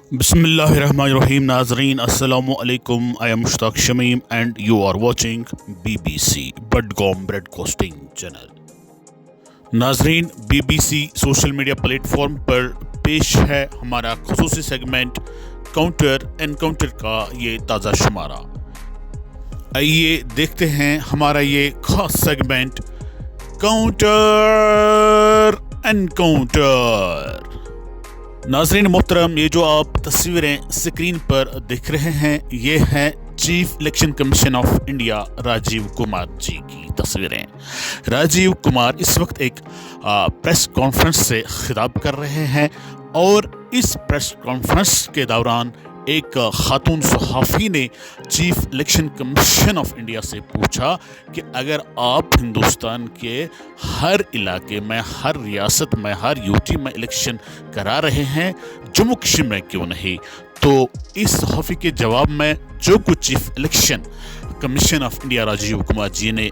Bismillahirrahmanirrahim. Nazreen, Assalamu alaikum. I am Mushtaq Shamim and you are watching BBC Budgom Broadcasting Channel. नाजरीन, BBC social media platform पर पेश है हमारा खुसूसी segment counter encounter का ये ताज़ा शुमारा। आइए देखते हैं हमारा ये खास सेगमेंट काउंटर एनकाउंटर। नाजरीन मोहतरम, ये जो आप तस्वीरें स्क्रीन पर देख रहे हैं ये हैं chief election commission of India Rajiv Kumar ji की तस्वीरें। राजीव कुमार इस वक्त एक प्रेस कॉन्फ्रेंस से खिताब कर रहे हैं और इस प्रेस कॉन्फ्रेंस के दौरान एक खातून सहाफ़ी ने chief election commission of India से पूछा कि अगर आप हिंदुस्तान के हर इलाके में, हर रियासत में, हर यूटी में इलेक्शन करा रहे हैं, जम्मू कश्मीर में क्यों नहीं? तो इस सहाफ़ी के जवाब में जो कुछ chief election commission of India Rajiv Kumar ji ने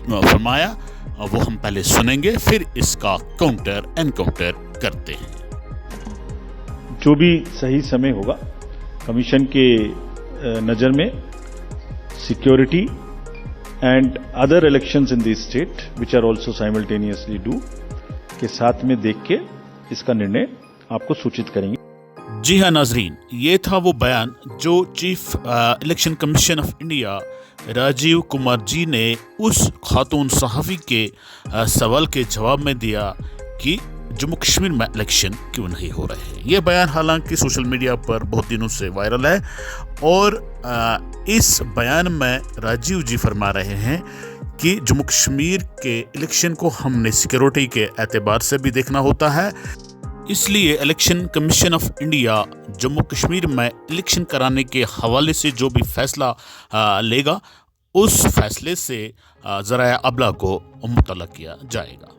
फरमाया वो हम पहले सुनेंगे, फिर इसका काउंटर एनकाउंटर करते हैं। जो भी सही समय होगा कमीशन के नज़र में security and other elections in this state which are also simultaneously do के साथ में देख के इसका निर्णय आपको सूचित करेंगे। जी हाँ नाजरीन, ये था वो बयान जो chief election commission of India Rajiv Kumar ji ने उस खातून सहाफ़ी के सवाल के जवाब में दिया कि जम्मू कश्मीर में इलेक्शन क्यों नहीं हो रहे हैं। ये बयान हालांकि सोशल मीडिया पर बहुत दिनों से वायरल है और इस बयान में राजीव जी फरमा रहे हैं कि जम्मू कश्मीर के इलेक्शन को हमने सिक्योरिटी के एतबार से भी देखना होता है, इसलिए election commission of India Jammu Kashmir में इलेक्शन कराने के हवाले से जो भी फैसला लेगा उस फैसले से ज़राए अबला को मुतल्ला किया जाएगा।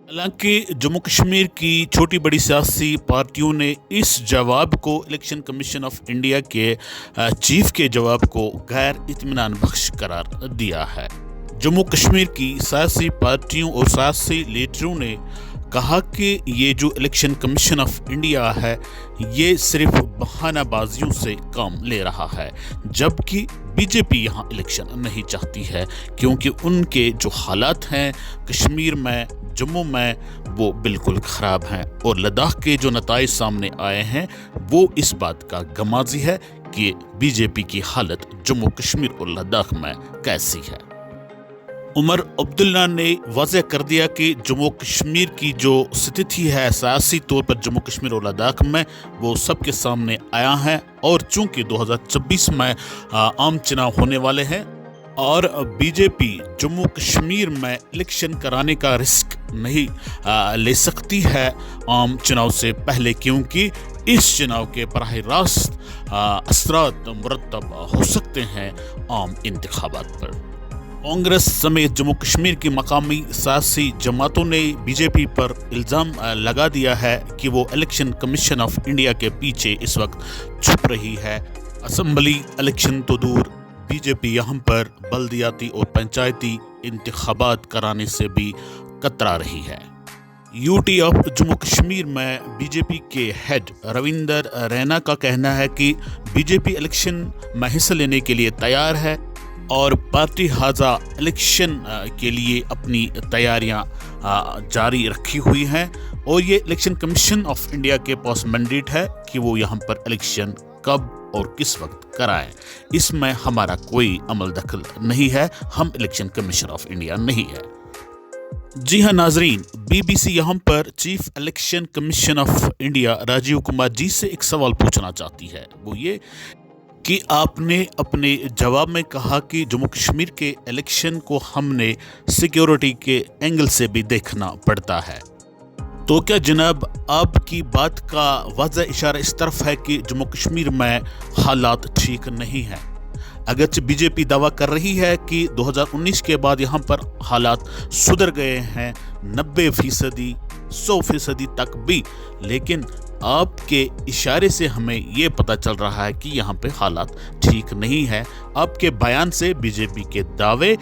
हालांकि जम्मू कश्मीर की छोटी बड़ी सियासी पार्टियों ने इस जवाब को इलेक्शन कमीशन ऑफ इंडिया के चीफ के जवाब को गैर इत्मीनान बख्श करार दिया है। जम्मू कश्मीर की सियासी पार्टियों और सियासी लीडरों ने कहा कि ये जो इलेक्शन कमीशन ऑफ इंडिया है ये सिर्फ बहानाबाजियों से काम ले रहा है, जबकि बीजेपी यहाँ इलेक्शन नहीं चाहती है क्योंकि उनके जो हालात हैं कश्मीर में, जम्मू में वो बिल्कुल ख़राब हैं और लद्दाख के जो नताइज सामने आए हैं वो इस बात का गमाज़ी है कि बीजेपी की हालत जम्मू कश्मीर और लद्दाख में कैसी है। उमर अब्दुल्ला ने वाज़ेह कर दिया कि जम्मू कश्मीर की जो स्थिति है सियासी तौर पर जम्मू कश्मीर और लद्दाख में वो सबके सामने आया है और चूंकि 2026 में आम चुनाव होने वाले हैं और बीजेपी जम्मू कश्मीर में इलेक्शन कराने का रिस्क नहीं ले सकती है आम चुनाव से पहले, क्योंकि इस चुनाव के बराह रास्त असरात मुरतब हो सकते हैं आम इंतखाबात पर। कांग्रेस समेत जम्मू कश्मीर की मकामी सियासी जमातों ने बीजेपी पर इल्ज़ाम लगा दिया है कि वो इलेक्शन कमीशन ऑफ इंडिया के पीछे इस वक्त छुप रही है। असम्बली इलेक्शन तो दूर, बीजेपी यहाँ पर बल्दियाती और पंचायती इंतखाबात कराने से भी कतरा रही है। यूटी ऑफ जम्मू कश्मीर में बीजेपी के हेड रविंदर रैना का कहना है कि बीजेपी इलेक्शन में हिस्सा लेने के लिए तैयार है और पार्टी हाजा इलेक्शन के लिए अपनी तैयारियां जारी रखी हुई हैं और ये इलेक्शन कमीशन ऑफ इंडिया के पास मैंडेट है कि वो यहाँ पर इलेक्शन कब और किस वक्त कराएं। इसमें हमारा कोई अमल दखल नहीं है, हम इलेक्शन कमीशन ऑफ इंडिया नहीं है। जी हाँ नाजरीन, BBC यहाँ पर chief election commission of India Rajiv Kumar ji से एक सवाल पूछना चाहती है, वो ये कि आपने अपने जवाब में कहा कि जम्मू कश्मीर के इलेक्शन को हमने सिक्योरिटी के एंगल से भी देखना पड़ता है, तो क्या जनाब आपकी बात का वाज़ेह इशारा इस तरफ है कि जम्मू कश्मीर में हालात ठीक नहीं हैं? अगरचे बीजेपी दावा कर रही है कि 2019 के बाद यहाँ पर हालात सुधर गए हैं 90%, 100% तक भी, लेकिन आपके इशारे से हमें ये पता चल रहा है कि यहाँ पे हालात ठीक नहीं है। आपके बयान से बीजेपी के दावे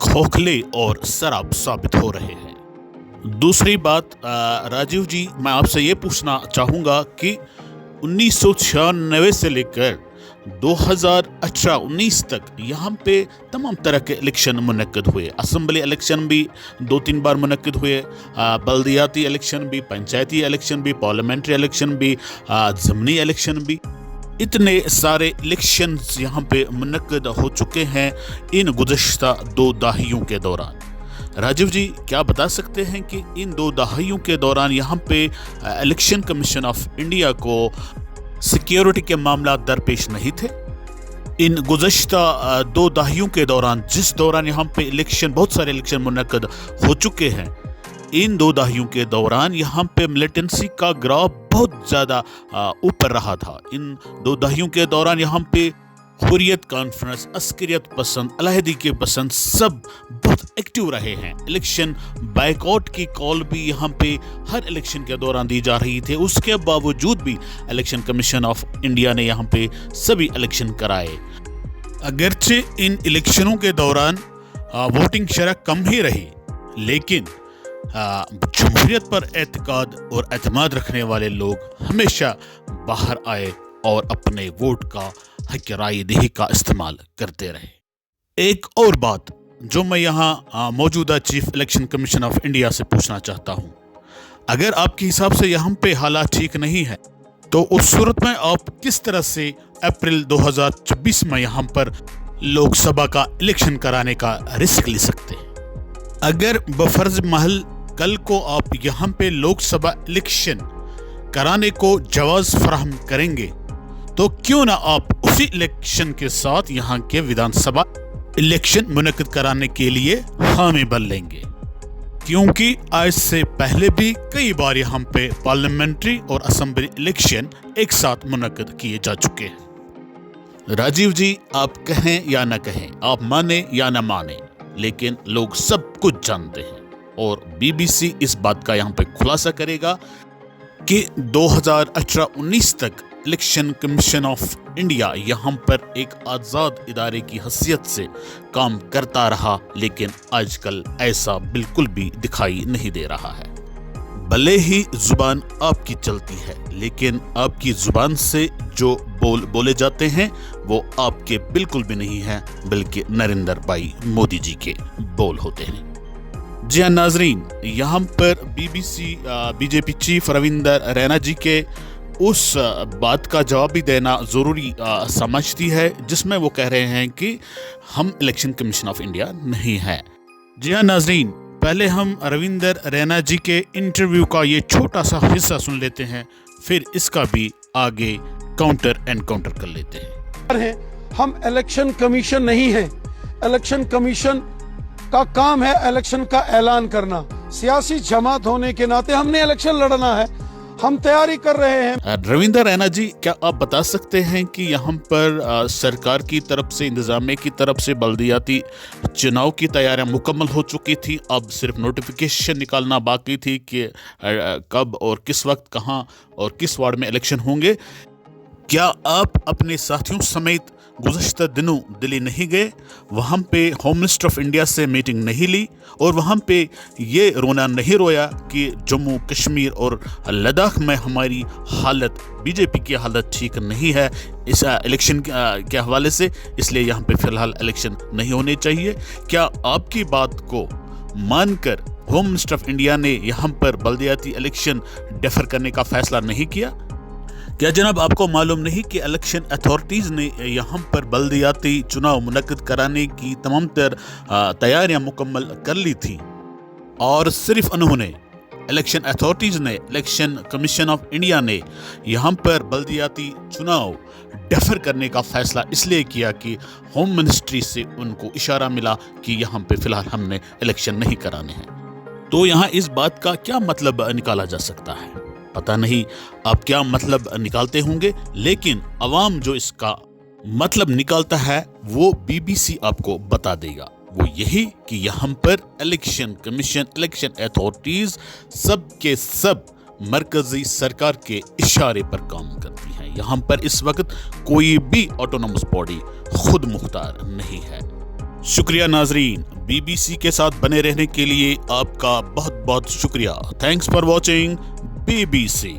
खोखले और सराब साबित हो रहे हैं। दूसरी बात राजीव जी, मैं आपसे ये पूछना चाहूँगा कि 1996 से लेकर 2018-19 तक यहाँ पे तमाम तरह के इलेक्शन मुनक्किद हुए। असम्बली इलेक्शन भी 2-3 बार मुनक्किद हुए, बल्दियाती इलेक्शन भी, पंचायती इलेक्शन भी, पार्लियामेंट्री इलेक्शन भी, ज़मीनी इलेक्शन भी। इतने सारे इलेक्शंस यहाँ पे मुनक्किद हो चुके हैं इन गुज़श्ता 2 दहाइयों के दौरान। राजीव जी, क्या बता सकते हैं कि इन 2 दहाइयों के दौरान यहाँ पे इलेक्शन कमीशन ऑफ इंडिया को सिक्योरिटी के मामला दरपेश नहीं थे? इन गुज़श्ता 2 दहाइयों के दौरान, जिस दौरान यहाँ पे बहुत सारे इलेक्शन मुनक्किद हो चुके हैं, इन 2 दहाइयों के दौरान यहाँ पे मिलिटेंसी का ग्राफ बहुत ज़्यादा ऊपर रहा था। इन 2 दहाइयों के दौरान यहाँ पे हुर्रियत कॉन्फ्रेंस, अस्करियत पसंद, अलहदी के पसंद सब बहुत एक्टिव रहे हैं। इलेक्शन बायकॉट की कॉल भी यहाँ पे हर इलेक्शन के दौरान दी जा रही थी। उसके बावजूद भी इलेक्शन कमीशन ऑफ इंडिया ने यहाँ पे सभी इलेक्शन कराए। अगरचे इन इलेक्शनों के दौरान वोटिंग शरह कम ही रही, लेकिन जमहूरियत पर एतकाद और एतमाद रखने वाले लोग हमेशा बाहर आए और अपने वोट का हक राय दही का इस्तेमाल करते रहे। एक और बात जो मैं यहाँ मौजूदा chief election commission of India से पूछना चाहता हूँ, अगर आपके हिसाब से यहाँ पे हालात ठीक नहीं है तो उस सूरत में आप किस तरह से अप्रैल 2024 में यहाँ पर लोकसभा का इलेक्शन कराने का रिस्क ले सकते हैं? अगर बफर्ज महल कल को आप यहाँ पे लोकसभा इलेक्शन कराने को जवाज फराहम करेंगे तो क्यों ना आप उसी इलेक्शन के साथ यहाँ के विधानसभा इलेक्शन मुनक्किद कराने के लिए हामी बन लेंगे, क्योंकि आज से पहले भी कई बार यहाँ पे पार्लियामेंट्री और असेंबली इलेक्शन एक साथ मुनक्किद किए जा चुके हैं। राजीव जी, आप कहें या न कहें, आप माने या न माने, लेकिन लोग सब कुछ जानते हैं और बीबीसी इस बात का यहाँ पे खुलासा करेगा कि 2018-19 तक इलेक्शन कमीशन ऑफ इंडिया यहाँ पर एक आज़ाद इदारे की हैसियत से काम करता रहा, लेकिन आजकल ऐसा बिल्कुल भी दिखाई नहीं दे रहा है। भले ही जुबान आपकी चलती है, लेकिन आपकी जुबान से जो बोले जाते हैं वो आपके बिल्कुल भी नहीं है, बल्कि नरेंद्र भाई मोदी जी के बोल होते हैं। जी हाँ नाजरीन, यहाँ पर बीजेपी चीफ रविंदर रैना जी के उस बात का जवाब भी देना ज़रूरी समझती है जिसमें वो कह रहे हैं कि हम इलेक्शन कमीशन ऑफ इंडिया नहीं है। जी हाँ नाजरीन, पहले हम रविंदर रैना जी के इंटरव्यू का ये छोटा सा हिस्सा सुन लेते हैं, फिर इसका भी आगे काउंटर कर लेते हैं। हम इलेक्शन कमीशन नहीं है। इलेक्शन कमीशन का काम है इलेक्शन का ऐलान करना। सियासी जमात होने के नाते हमने इलेक्शन लड़ना है, हम तैयारी कर रहे हैं। रविंदर रैना जी, क्या आप बता सकते हैं कि यहाँ पर सरकार की तरफ से, इंतजामिया की तरफ से बल्दियाती चुनाव की तैयारियां मुकम्मल हो चुकी थी, अब सिर्फ नोटिफिकेशन निकालना बाकी थी कि कब और किस वक्त, कहाँ और किस वार्ड में इलेक्शन होंगे? क्या आप अपने साथियों समेत गुज़श्ता दिनों दिल्ली नहीं गए, वहाँ पे होम मिनिस्टर ऑफ इंडिया से मीटिंग नहीं ली और वहाँ पे ये रोना नहीं रोया कि जम्मू कश्मीर और लद्दाख में हमारी हालत, बीजेपी की हालत ठीक नहीं है इस इलेक्शन के हवाले से, इसलिए यहाँ पे फ़िलहाल इलेक्शन नहीं होने चाहिए? क्या आपकी बात को मानकर होम मिनिस्टर ऑफ इंडिया ने यहाँ पर बल्दियाती इलेक्शन डेफर करने का फैसला नहीं किया? क्या जनाब आपको मालूम नहीं कि इलेक्शन अथॉरिटीज़ ने यहाँ पर बल्दियाती चुनाव मुनक्किद कराने की तमाम तैयारियां मुकम्मल कर ली थी और सिर्फ उन्होंने, इलेक्शन अथॉरिटीज़ ने, इलेक्शन कमीशन ऑफ इंडिया ने यहाँ पर बल्दियाती चुनाव डेफर करने का फैसला इसलिए किया कि होम मिनिस्ट्री से उनको इशारा मिला कि यहाँ पे फ़िलहाल हमने इलेक्शन नहीं कराने हैं। तो यहाँ इस बात का क्या मतलब निकाला जा सकता है? पता नहीं आप क्या मतलब निकालते होंगे, लेकिन अवाम जो इसका मतलब निकालता है वो बीबीसी आपको बता देगा। वो यही कि यहाँ पर इलेक्शन कमीशन, इलेक्शन अथॉरिटीज सब के सब मरकजी सरकार के इशारे पर काम करती हैं। यहाँ पर इस वक्त कोई भी ऑटोनोमस बॉडी खुद मुख्तार नहीं है। शुक्रिया नाजरीन, बीबीसी के साथ बने रहने के लिए आपका बहुत बहुत शुक्रिया। Thanks for watching BBC।